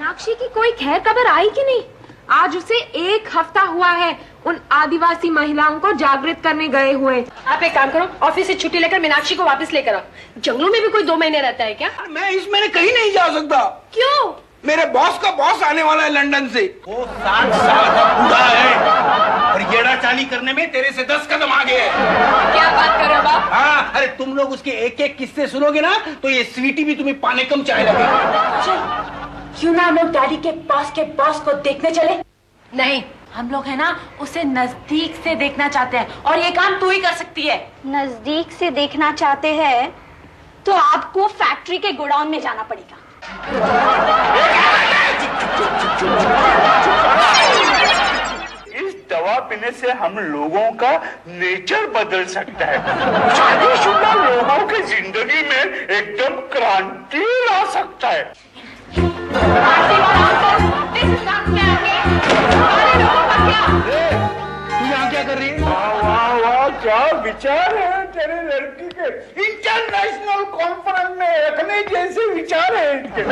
मीनाक्षी की कोई खैर खबर आई कि नहीं? आज उसे 1 हफ्ता हुआ है उन आदिवासी महिलाओं को जागृत करने गए हुए। आप एक काम करो, ऑफिस से छुट्टी लेकर मीनाक्षी को वापस लेकर आओ। जंगलों में भी कोई 2 महीने रहता है क्या? मैं इस महीने कहीं नहीं जा सकता। क्यों? मेरे बॉस का बॉस आने वाला है लंदन से। वो 60 साल का बूढ़ा है और येड़ा चाली करने में तेरे से 10 कदम आगे है। क्या बात कर रहे हो बाप? हाँ, अरे तुम लोग उसके एक एक किस्से सुनोगे ना तो ये स्वीटी भी तुम्हें पाने कम चाहे लगेगी। क्यों ना हम लोग डैडी के बॉस को देखने चले? नहीं, हम लोग है ना उसे नजदीक से देखना चाहते हैं और ये काम तू ही कर सकती है। नजदीक से देखना चाहते हैं तो आपको फैक्ट्री के गोडाउन में जाना पड़ेगा। इस दवा पीने से हम लोगों का नेचर बदल सकता है। शादीशुदा लोगों की जिंदगी में एकदम क्रांति ला सकता है। यहाँ क्या कर रही है? वाह वाह वाह, क्या विचार है तेरे लड़की के। इंटरनेशनल कॉन्फ्रेंस में रखने जैसे विचार है इनके।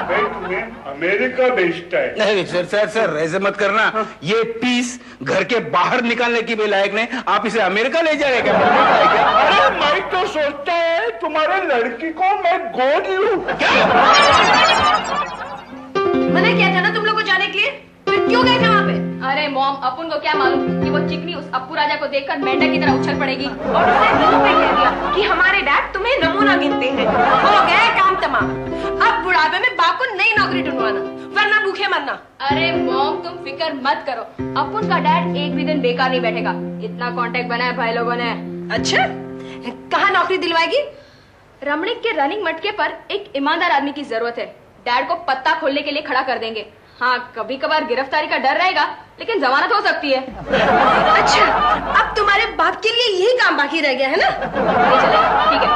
मैं तुम्हें अमेरिका भेजता है। नहीं सर ऐसे मत करना। ये पीस घर के बाहर निकालने की भी लायक नहीं, आप इसे अमेरिका ले जाएगा क्या? अरे मैं तो सोचता है तुम्हारे लड़की को मैं गोद लूं। मना किया था ना तुम लोग को जाने के लिए, फिर क्यों गए थे वहाँ पे? अरे मॉम, अपन को क्या मालूम कि वो चिकनी उस अप्पू राजा को देखकर मेंढक की तरह उछल पड़ेगी और उसने मुंह पे कह दिया कि हमारे डैड तुम्हें नमूना गिनते हैं। हो गया काम तमाम। अब बुढ़ापे में बाप को नई नौकरी ढूंढवाना, वरना भूखे मरना। अरे मॉम तुम फिक्र मत करो, अपन का डैड एक भी दिन बेकार नहीं बैठेगा। इतना कांटेक्ट बनाया भाई लोगों ने। अच्छा, कहाँ नौकरी दिलवाएगी? रमणीक के रनिंग मटके पर एक ईमानदार आदमी की जरूरत है। डैड को पत्ता खोलने के लिए खड़ा कर देंगे। हाँ, कभी कभार गिरफ्तारी का डर रहेगा, लेकिन जमानत हो सकती है। अच्छा, अब तुम्हारे बाप के लिए यही काम बाकी रह गया है ना? ठीक है,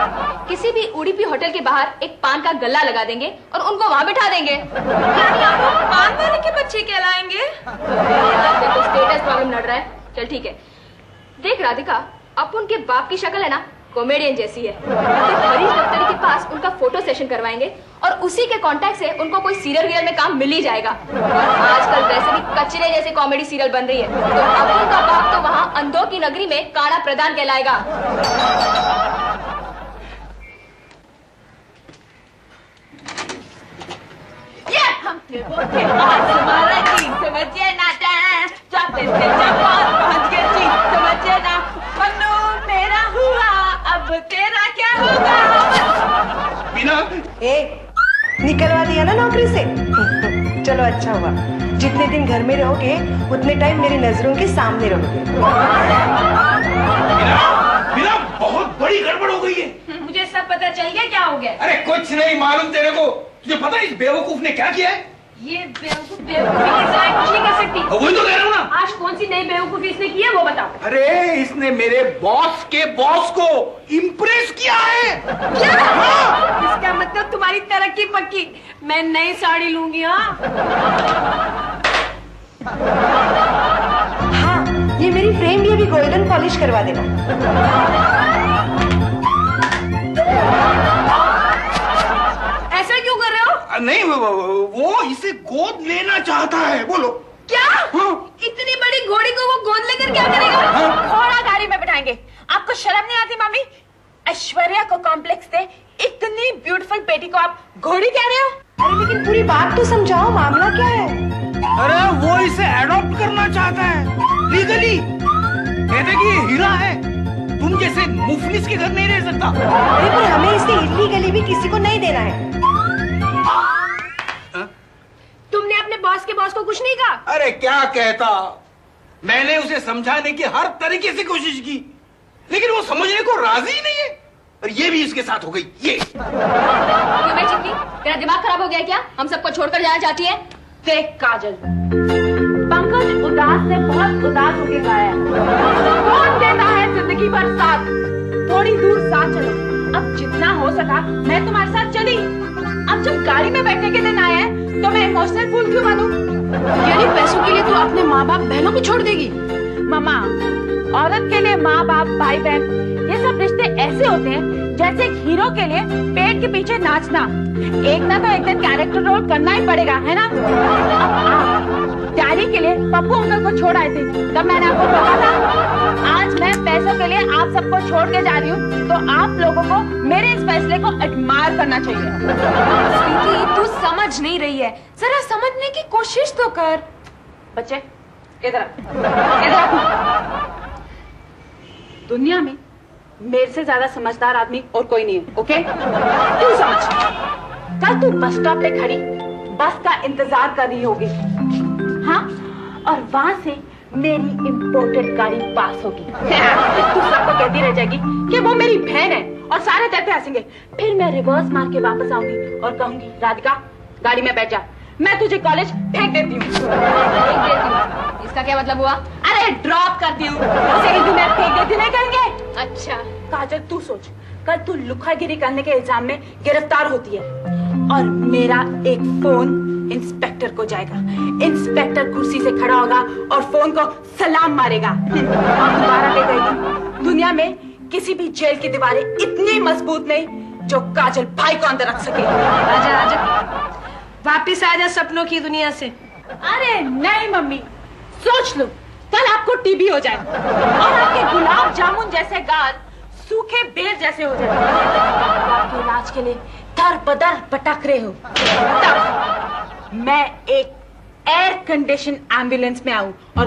किसी भी उड़ीपी होटल के बाहर एक पान का गल्ला लगा देंगे और उनको वहाँ बिठा देंगे। यानी आप लोग पान वाले के बच्चे कहलाएंगे? देखो स्टेटस प्रॉब्लम लड़ रहा है। चल ठीक है, देख राधिका, अपन के बाप की शक्ल है ना कॉमेडियन जैसी है, तो हरीश दफ्तरी के पास उनका फोटो सेशन करवाएंगे और उसी के कांटेक्ट से उनको कोई सीरियल वीरियल में काम मिल ही जाएगा। आजकल वैसे भी कचरे जैसे कॉमेडी सीरियल बन रही है, तो अब उनका बाप तो वहाँ अंधों की नगरी में काड़ा प्रधान कहलाएगा। तेरा क्या होगा? बिना निकलवा दिया ना नौकरी से? चलो अच्छा हुआ, जितने दिन घर में रहोगे उतने टाइम मेरी नजरों के सामने रहोगे। बिना बहुत बड़ी गड़बड़ हो गई है। मुझे सब पता चल गया क्या हो गया। अरे कुछ नहीं मालूम तेरे को। तुझे पता है इस बेवकूफ ने क्या किया है? ये बेवकूफी के सिवाय कुछ नहीं कर सकती। वही तो कह रहा हूँ ना। आज कौन सी नई बेवकूफी इसने की है वो बताओ। अरे इसने मेरे बॉस के बॉस को इम्प्रेस किया है। क्या? इसका मतलब तुम्हारी तरक्की पक्की। मैं नई साड़ी लूंगी। हाँ, ये मेरी फ्रेम भी अभी गोल्डन पॉलिश करवा देना। ऐसा क्यों कर रहे हो? नहीं वो इसे गोद लेना चाहता है। बोलो क्या? हाँ? इतनी बड़ी घोड़ी को वो गोद लेकर क्या करेगा? घोड़ा गाड़ी में बिठाएंगे। आपको शर्म नहीं आती मामी? ऐश्वर्या को कॉम्प्लेक्स दे इतनी ब्यूटीफुल बेटी को आप घोड़ी कह रहे हो? अरे लेकिन पूरी बात तो समझाओ, मामला क्या है? अरे वो इसे एडॉप्ट करना चाहता है लीगली। कहते कि ये हीरा है, तुम जैसे मुफलिस के घर नहीं रह सकता। अरे पर हमें इसे इलीगली भी किसी को नहीं देना है। तुमने अपने बॉस के बॉस को कुछ नहीं कहा? अरे क्या कहता, मैंने उसे समझाने की हर तरीके से कोशिश की, लेकिन वो समझने को राजी ही नहीं है। और ये भी इसके साथ हो गई। ये क्यों भाई चिकनी, तेरा दिमाग खराब हो गया क्या? हम सबको छोड़कर जाना चाहती है? देख काजल, पंकज उदास ने बहुत उदास होके गाया, कौन देता है जिंदगी भर साथ, थोड़ी दूर साथ चलो। अब जितना हो सका मैं तुम्हारे साथ चली। अब जब गाड़ी में बैठने के दिन आए हैं तो मैं इमोशनल फूल क्यों बनूं? यानी पैसों के लिए तू अपने माँ बाप बहनों को छोड़ देगी? मामा, औरत के लिए माँ बाप भाई बहन ये सब रिश्ते ऐसे होते हैं जैसे एक हीरो के लिए पेट के पीछे नाचना। एक ना तो एक दिन कैरेक्टर रोल करना ही पड़ेगा, है ना? डैडी के लिए पप्पू अंकल को छोड़ आए थे, तब मैंने आपको कहा था। आज मैं पैसों के लिए आप सबको छोड़ के जा रही हूँ, तो आप लोगों को मेरे इस फैसले को एडमायर करना चाहिए। स्वीटी, तू समझ नहीं रही है, जरा समझने की कोशिश तो कर। बच्चे इधर दुनिया में मेरे से ज्यादा समझदार आदमी और कोई नहीं है, ओके? तू समझ, कल तू बस स्टॉप पे खड़ी बस का इंतजार कर रही होगी, हाँ? और वहां से मेरी इम्पोर्टेड गाड़ी पास होगी। तू सबको कहती रह जाएगी कि वो मेरी बहन है और सारे तेरे पे हंसेंगे। फिर मैं रिवर्स मार के वापस आऊंगी और कहूंगी, राधिका गाड़ी में बैठ जा, मैं तुझे कॉलेज फेंक देती हूँ। इसका क्या मतलब हुआ? अरे ड्रॉप करती हूँ, मैं फेंक देती नहीं कहेंगे। अच्छा काजल, तू सोच, कल तू लुखागिरी करने के इल्जाम में गिरफ्तार होती है और मेरा एक फोन इंस्पेक्टर को जाएगा। इंस्पेक्टर कुर्सी से खड़ा होगा और फोन को सलाम मारेगा और दोबारा ले गई। दुनिया में किसी भी जेल की दीवारें इतनी मजबूत नहीं जो काजल भाई को अंदर रख सके। आजा आजा, वापिस आजा सपनों की दुनिया से। अरे नहीं मम्मी, सोच लो कल आपको टीबी हो जाए और आपके गुलाब जामुन जैसे गाल सूखे बेर जैसे हो जाए, आपके इलाज के लिए दर बदर भटक रहे हो, तब मैं एक एयर कंडीशन एम्बुलेंस में आऊं और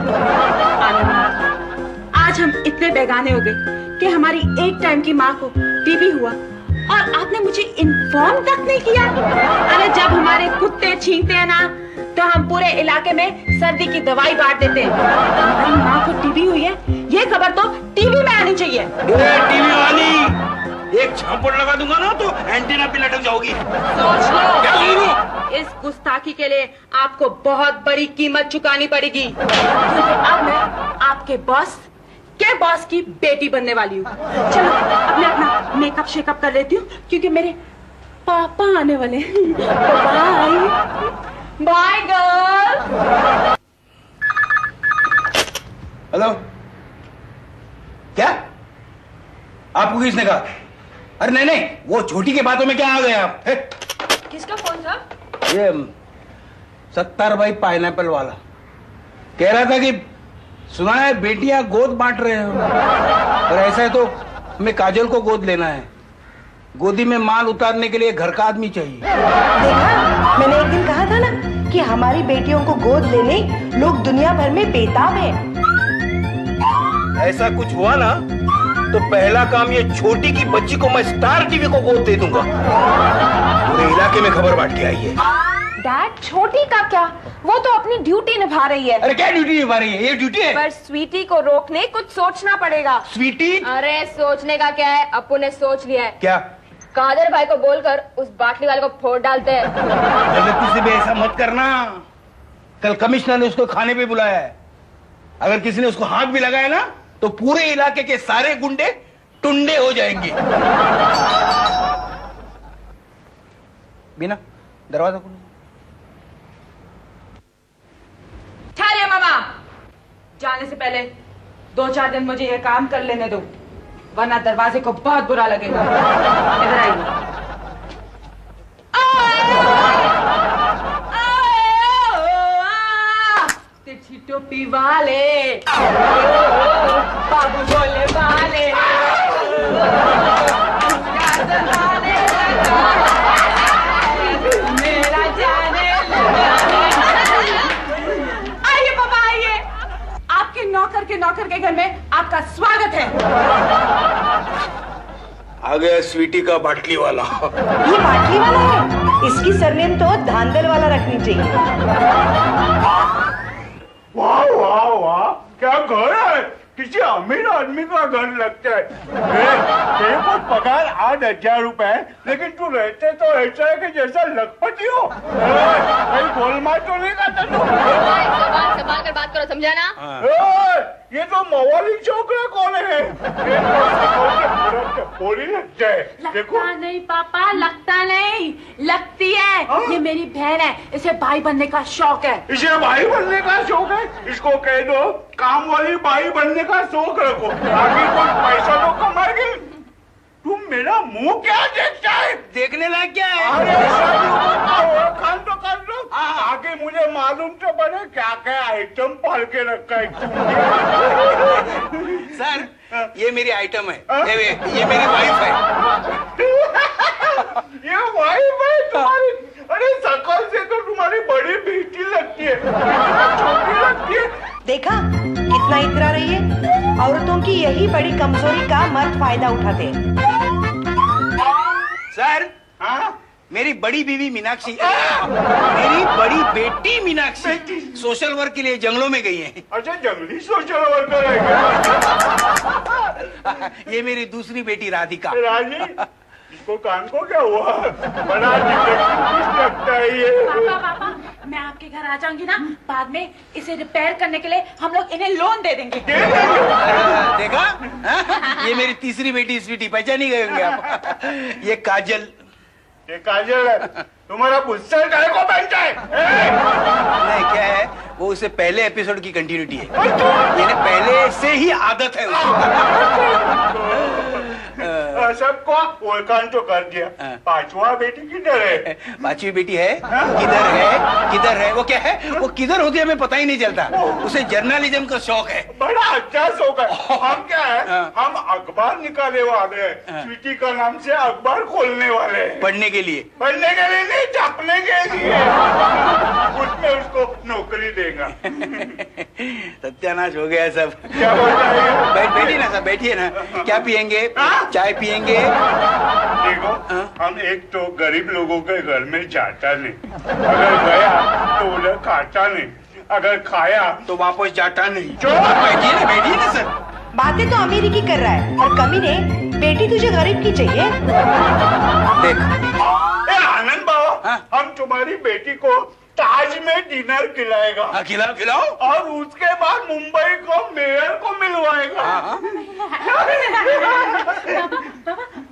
आज हम इतने बेगाने हो गए कि हमारी एक टाइम की माँ को टीबी हुआ और आपने मुझे इन्फॉर्म तक नहीं किया। अरे जब हमारे कुत्ते छींकते हैं ना, तो हम पूरे इलाके में सर्दी की दवाई बांट देते हैं। हमारी माँ को टीबी हुई है, ये खबर तो टीवी में आनी चाहिए। टीवी वाली एक झापड़ लगा दूंगा ना तो एंटीना पे लटक जाओगी। सोच लो, क्या करूं? इस गुस्ताखी के लिए आपको बहुत बड़ी कीमत चुकानी पड़ेगी, क्योंकि अब मैं आपके बॉस की बेटी बनने वाली हूँ। चलो अब मैं अपना मेकअप शेकअप कर लेती हूँ, क्योंकि मेरे पापा आने वाले हैं। Bye bye girl. हेलो, क्या आपको किसने कहा? अरे नहीं नहीं, वो छोटी के बातों में क्या आ गए आप? किसका फोन था? ये सत्तर भाई पाइनएप्पल वाला कह रहा था कि सुना है बेटियां गोद बांट रहे हो, और ऐसा है तो हमें काजल को गोद लेना है। गोदी में माल उतारने के लिए घर का आदमी चाहिए। देखा, मैंने एक दिन कहा था ना कि हमारी बेटियों को गोद लेने लोग दुनिया भर में बेताब हैं। ऐसा कुछ हुआ ना तो पहला काम ये छोटी की बच्ची को मैं स्टार टीवी को गोद दे दूंगा। पूरे इलाके में खबर बांट के आई है। डैड, छोटी का क्या, वो तो अपनी ड्यूटी निभा रही है। अरे क्या ड्यूटी निभा रही है? ये ड्यूटी है। पर स्वीटी को रोकने कुछ सोचना पड़ेगा। स्वीटी? अरे सोचने का क्या है, अपू ने सोच लिया है। क्या? कादर भाई को बोलकर उस बाटली वाले को फोड़ डालते हैं। गलती से भी ऐसा मत करना। कल कमिश्नर ने उसको खाने पे बुलाया है, अगर किसी ने उसको हाथ भी लगाया ना तो पूरे इलाके के सारे गुंडे टुंडे हो जाएंगे। बिना दरवाजा खोलो। ठहरिए मामा, जाने से पहले 2-4 दिन मुझे ये काम कर लेने दो, वरना दरवाजे को बहुत बुरा लगेगा। इधर आइए। तिरछी टोपी वाले, बाबू बोले वाले, मेरा जाने आइए पापा आइए, आपके नौकर के घर में आपका स्वागत है। आ गया स्वीटी का बाटली वाला। ये बाटली वाला है, इसकी सरनेम तो धांधल वाला रखनी चाहिए। वाह वाह वाह, क्या घर है, किसी अमीर आदमी का घर लगता है। तेरे को पगार 8,000 रुपए, लेकिन तू रहते तो ऐसा है कि जैसा लखपति हो। कहीं गोलमाल तो नहीं करता तू? जबान संभाल कर बात करो, समझा ना? ये तो मवाली छोकरा कौन है? पूरी लगता है। देखो लगता नहीं पापा, लगता नहीं, लगती है। ये मेरी बहन है, इसे भाई बनने का शौक है। इसे भाई बनने का शौक है? इसको कह दो काम वाली भाई बनने का शौक रखो, आगे कुछ पैसा तो कमाएगी। तुम मेरा मुंह क्या देखता है? देखने लायक क्या है? अरे सब लोगों का ओळखान तो कर लो, आगे मुझे मालूम तो पड़े क्या क्या आइटम पाल के रखा है तुमने। सर ये मेरी आइटम है, ये मेरी वाइफ है। ये वाइफ है तुम्हारी? अरे शकल से तो तुम्हारी बड़ी बेटी लगती है, छोटी लगती है। देखा कितना इतरा रही है। औरतों की यही बड़ी कमजोरी का मर्द फायदा उठाते हैं। सर मेरी बड़ी बीवी मीनाक्षी, मेरी बड़ी बेटी मीनाक्षी सोशल वर्क के लिए जंगलों में गई है। अच्छा जंगली सोशल वर्कर है क्या? ये मेरी दूसरी बेटी राधिका। राजी इसको कान को क्या हुआ? बड़ा डिटेक्टिव लगता है ये। पापा मैं आपके घर आ जाऊंगी ना, बाद में इसे रिपेयर करने के लिए हम लोग इन्हें लोन दे देंगे। देखा ये मेरी तीसरी बेटी स्वीटी, पहचानी गए होंगे आप। ये काजल। ये काजल है। तुम्हारा बुस्सर काय को पहनता है? नहीं क्या है, वो उससे पहले एपिसोड की कंटिन्यूटी है, यानी पहले से ही आदत है सबको ओळखान तो कर दिया। पांचवा बेटी किधर है? पांचवी बेटी है, किधर है किधर है? वो क्या है, वो किधर होती है हमें पता ही नहीं चलता। उसे जर्नलिज्म का शौक है। बड़ा अच्छा शौक है। हम क्या है, हम अखबार निकाले वाले हैं, स्वीटी का नाम से अखबार खोलने वाले हैं। पढ़ने के लिए? पढ़ने के लिए नहीं, छपने के लिए। उसमें उसको नौकरी देगा। सत्यानाश हो गया सब। क्या बोलता है? बैठिए ना सब, बैठिए ना। क्या पियेंगे? चाय पियेंगे? देखो हम एक तो गरीब लोगों के घर में जाता नहीं, अगर गया तो उधर खाता नहीं, अगर खाया तो वापस जाता नहीं। बैठिए ना सर। बातें तो अमीरी की कर रहा है, और कमी ने बेटी तुझे गरीब की चाहिए। देख आनंद बाबा, हम तुम्हारी बेटी को ताज में डिनर खिलाएगा। खिलाओ खिलाओ। और उसके बाद मुंबई को मेयर को मिलवाएगा। बाबा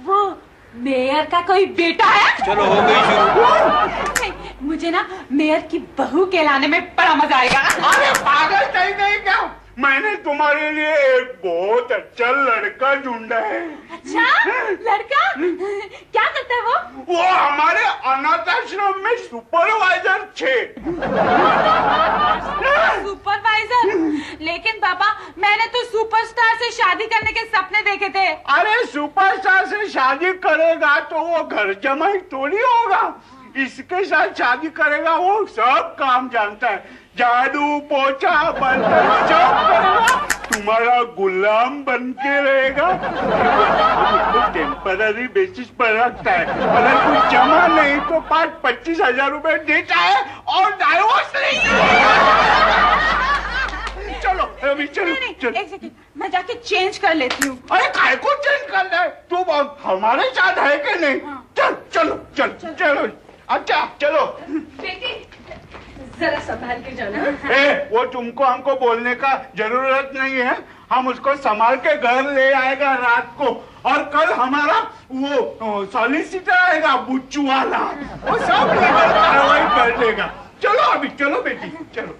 वो मेयर का कोई बेटा है? चलो हो गई शुरू। मुझे ना मेयर की बहू कहलाने में बड़ा मजा आएगा। अरे पागल नहीं गई क्या? मैंने तुम्हारे लिए एक बहुत अच्छा लड़का ढूंढा है। अच्छा लड़का? क्या करता है वो? वो हमारे अनाथ आश्रम में सुपरवाइजर थे। सुपरवाइजर? लेकिन पापा मैंने तो सुपरस्टार से शादी करने के सपने देखे थे। अरे सुपरस्टार से शादी करेगा तो वो घर जमाई थोड़ी होगा, इसके साथ शादी करेगा वो सब काम जानता है, जादू पोछा बर्तन सब करेगा, तुम्हारा गुलाम बन के रहेगा। उसको टेम्पररी बेसिस पर रखता है, अगर कुछ जमा नहीं तो 5-25 हजार रुपए देता है और डाइवोर्स नहीं। चलो अभी चलो। नहीं, एक सेकंड मैं जाके चेंज कर लेती हूँ। अरे काय को चेंज करना है? तुम हमारे साथ है कि नहीं? चल चलो चल चलो। अच्छा चलो। बेटी जरा संभाल के जाना। वो तुमको हमको बोलने का जरूरत नहीं है, हम उसको संभाल के घर ले आएगा रात को, और कल हमारा वो सॉलिसिटर आएगा बुच्चू वाला, वो सब लीगल कार्रवाई कर देगा। चलो अभी चलो बेटी चलो।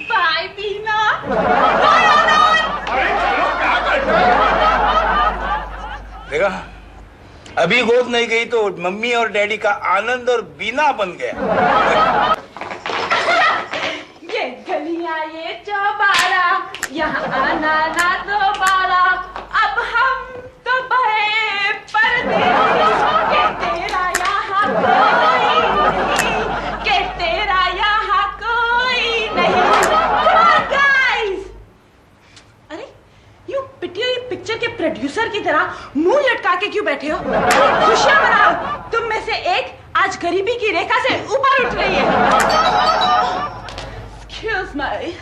बाय बीना। अरे चलो क्या करना है? देखा अभी गोद नहीं गई तो मम्मी और डैडी का आनंद और बीना बन गया। ये गलियां ये चौबारा, यहाँ आना ना दोबारा, अब हम तो भय परदेसी, के तेरा यहाँ कोई नहीं, के तेरा यहाँ कोई नहीं। Come on, guys! अरे यूं पिटिया ये पिक्चर के प्रोड्यूसर की तरह मुंह लटका के क्यों बैठे हो? खुशियां मनाओ, तुम में से एक आज गरीबी की रेखा से ऊपर उठ रही है। Excuse me.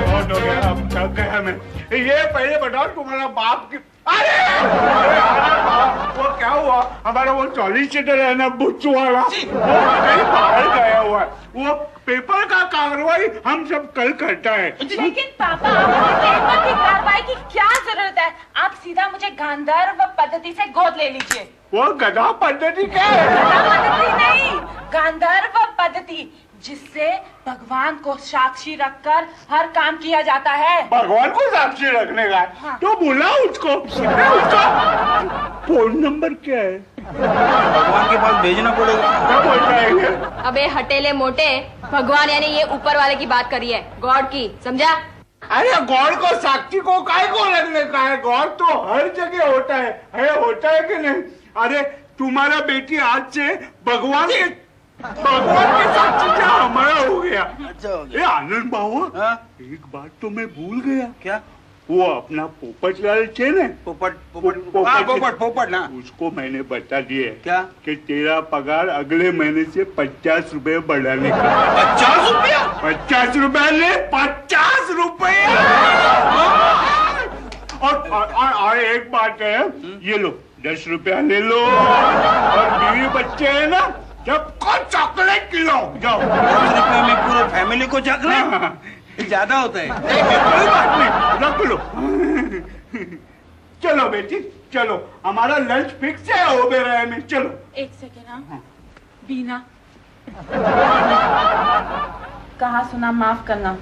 बहुत हो गया, अब थक गया मैं। ये पहले बताओ तुम्हारा बाप की अरे वो क्या हुआ, हमारा वो सॉलिसिटर है ना बुच्चू वाला, वो कहीं बाहर गया हुआ है। वो पेपर का कार्रवाई हम सब कल करता है। लेकिन पापा, पेपर की कार्रवाई की क्या जरूरत है? आप सीधा मुझे गांधर्व पद्धति से गोद ले लीजिए। वो गधा पद्धति क्या है? गधा पद्धति नहीं, गांधर्व पद्धति, जिससे भगवान को साक्षी रखकर हर काम किया जाता है। भगवान को साक्षी रखने का? हाँ। तो बुला उसको। उसका फोन नंबर क्या है? भगवान के पास भेजना पड़ेगा। क्या बोलता है ये? अबे हटेले मोटे, भगवान यानी ये ऊपर वाले की बात करी है, गॉड की, समझा? अरे गॉड को साक्षी को काय को रखने का है? गॉड तो हर जगह होता है कि नहीं? अरे तुम्हारा बेटी आज से भगवान के साक्षी क्या हमारा हो गया। अच्छा हो गया। ये आनंद बाबा, एक बात तो मैं भूल गया। क्या? वो अपना पोपटलाल छे ने, पोपट ना, उसको मैंने बता दिया क्या कि तेरा पगार अगले महीने से 50 रुपए बढ़ाने का। 50 रुपया? 50 रुपया ने 50 रुपया। और एक बात है, ये लो 10 रुपया ले लो, और बीवी बच्चे है ना, सबको चॉकलेट खिलाओ जाओ। 10 रुपये में पूरे फैमिली को चॉकलेट ज्यादा होता है। कोई बात नहीं, रख लो। चलो बेटी चलो, हमारा लंच फिक्स है ओबेरॉय में, चलो। एक सेकेंड। हाँ बीना, कहा सुना माफ करना।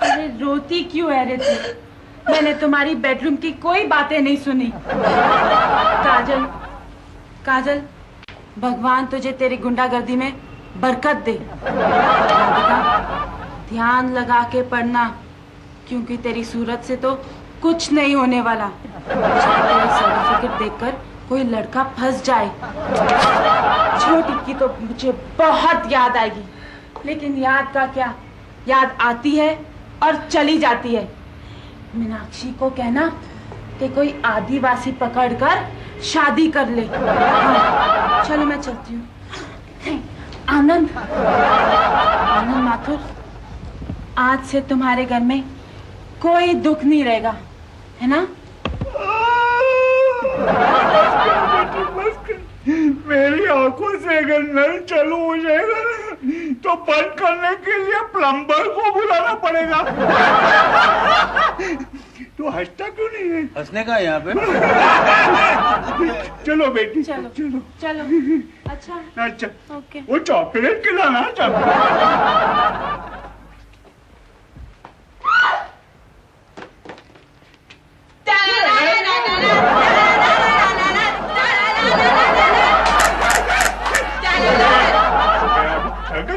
अरे रोती क्यों है रे तू? मैंने तुम्हारी बेडरूम की कोई बातें नहीं सुनी। काजल, काजल, भगवान तुझे तेरी गुंडागर्दी में बरकत दे। राधिका, ध्यान लगा के पढ़ना, क्योंकि तेरी सूरत से तो कुछ नहीं होने वाला। तेरी सर्टिफिकेट देखकर कोई लड़का फंस जाए। छोटी की तो मुझे बहुत याद आएगी, लेकिन याद का क्या, याद आती है और चली जाती है। मीनाक्षी को कहना कि कोई आदिवासी पकड़कर शादी कर ले। हाँ, चलो मैं चलती हूँ। आनंद, आनंद माथुर, आज से तुम्हारे घर में कोई दुख नहीं रहेगा, है ना? मेरी आंखों से अगर नल चालू हो जाएगा तो बंद करने के लिए प्लम्बर को बुलाना पड़ेगा। तो हंसता क्यों नहीं है? हंसने का यहाँ पे। चलो बेटी चलो चलो चलो। अच्छा अच्छा, ओके। वो चॉकलेट खिलाना।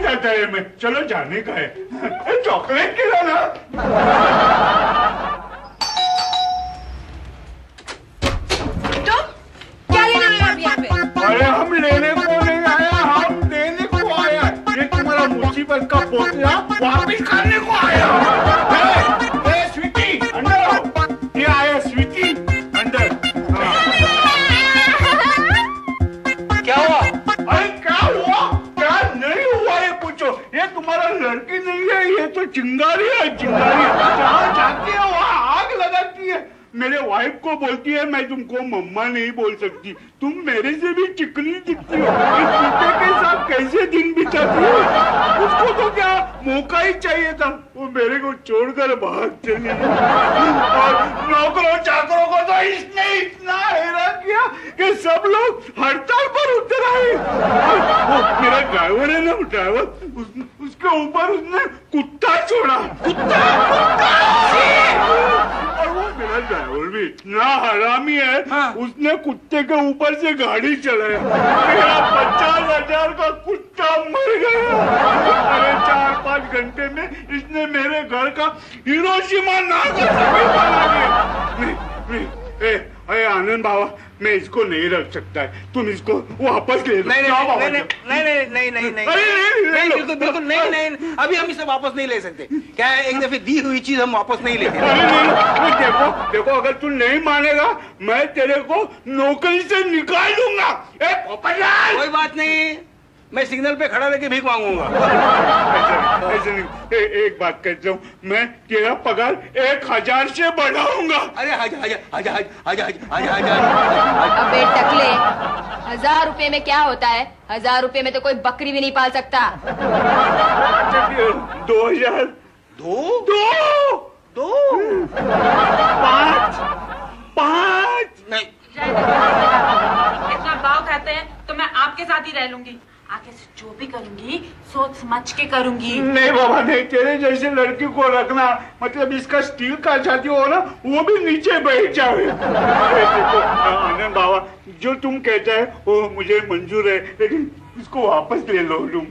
जाता है मैं, चलो जाने का है। चॉकलेट खिलाना। तो क्या लेने आए आप यहाँ पे? अरे हम लेने को नहीं आया, हम देने को आया। ये तुम्हारा मुसीबत का पोतला वापिस करने को आया। स्वीटी अंदर आओ। ये आया स्वीटी अंदर। क्या हुआ? अरे क्या हुआ क्या नहीं हुआ ये पूछो। ये तुम्हारा लड़की नहीं है, ये तो चिंगारी है। चिंगारी जहाँ जाती है वहाँ आग लगाती है। मेरे वाइफ को बोलती है मैं तुमको मम्मा नहीं बोल सकती, तुम मेरे से भी चिकनी दिखती हो। इस कुत्ते के साथ कैसे दिन बिताती हो? उसको तो क्या मौका ही चाहिए था, वो मेरे को छोड़कर भाग चली। और नौकरों चाकरों को तो इसने इतना हैरान किया कि सब लोग हड़ताल पर उतर आए। वो मेरा ड्राइवर है ना, ड्राइवर, उसके ऊपर उसने कुत्ता छोड़ा। कुत्ता और वो मेरा ड्राइवर भी इतना हरामी है। हाँ। उसने कुत्ते के ऊपर से गाड़ी चलाया। मेरा 50,000 का कुत्ता मर गया। अरे 4-5 घंटे में इसने मेरे घर का हिरोशिमा नागासाकी बना दिया। अरे आनंद बाबा, मैं इसको नहीं रख सकता है, तुम इसको वापस ले लो। नहीं बिल्कुल नहीं, अभी हम इसे वापस नहीं ले सकते। क्या है, एक दफे दी हुई चीज हम वापस नहीं लेते। देखो अगर तू नहीं मानेगा मैं तेरे को नौकरी से निकाल दूंगा। कोई बात नहीं, मैं सिग्नल पे खड़ा लेके भीख मांगूंगा। ऐसे नहीं, एक बात कहता हूँ, मैं तेरा पगार 1000 से बढ़ाऊंगा। अरे हजार अबे टकले, 1000 रुपए में क्या होता है? 1000 रुपए में तो कोई बकरी भी नहीं पाल सकता। 2000, दो 5 नहीं, इतना भाव कहते हैं तो मैं आपके साथ ही रह लूंगी। आगे से जो भी करूंगी सोच समझ के करूंगी। नहीं बाबा नहीं, तेरे जैसे लड़की को रखना मतलब इसका स्टील का छाती हो ना, वो भी नीचे बैठ जाए। आनंद बाबा, जो तुम कहते हैं वो मुझे मंजूर है, लेकिन इसको वापस ले लो तुम।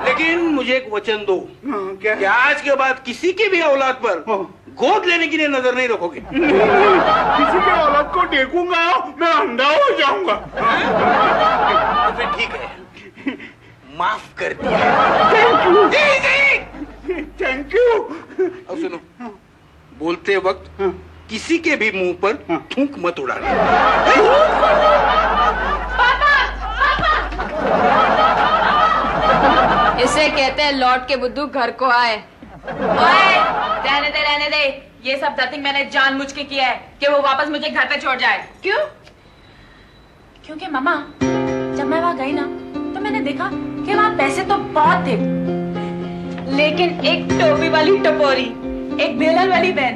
लेकिन मुझे एक वचन दो क्या? कि आज के बाद किसी की भी औलाद पर गोद लेने के लिए नजर नहीं रखोगे। किसी के औलाद को देखूंगा मैं अंधा हो जाऊंगा। तो फिर ठीक है, माफ कर दिया। Thank you. अब सुनो, बोलते वक्त किसी के भी मुंह पर थूक मत उड़ाना। इसे कहते हैं लौट के बुद्धू घर को आए। ओए, रहने दे। ये सब नथिंग मैंने जानबूझ के किया है कि वो वापस मुझे घर पे छोड़ जाए। क्यों? क्योंकि मामा, जब मैं वहाँ गई ना तो मैंने देखा कि वहाँ पैसे तो बहुत थे, लेकिन एक टोपी वाली टपोरी, एक बेलन वाली बहन,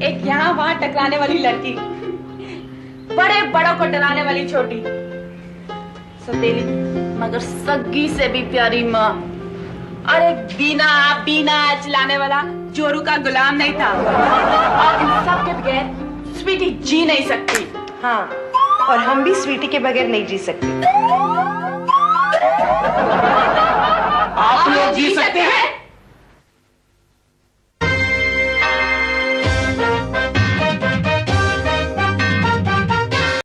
एक यहाँ वहाँ टकराने वाली लड़की, बड़े बड़ों को डराने वाली छोटी, सौतेली मगर सग्गी से भी प्यारी माँ, और एक बीना चलाने वाला जोरू का गुलाम नहीं था। और इन सब के बगैर स्वीटी जी नहीं सकती। हाँ, और हम भी स्वीटी के बगैर नहीं जी सकते। आप लोग जी सकते हैं?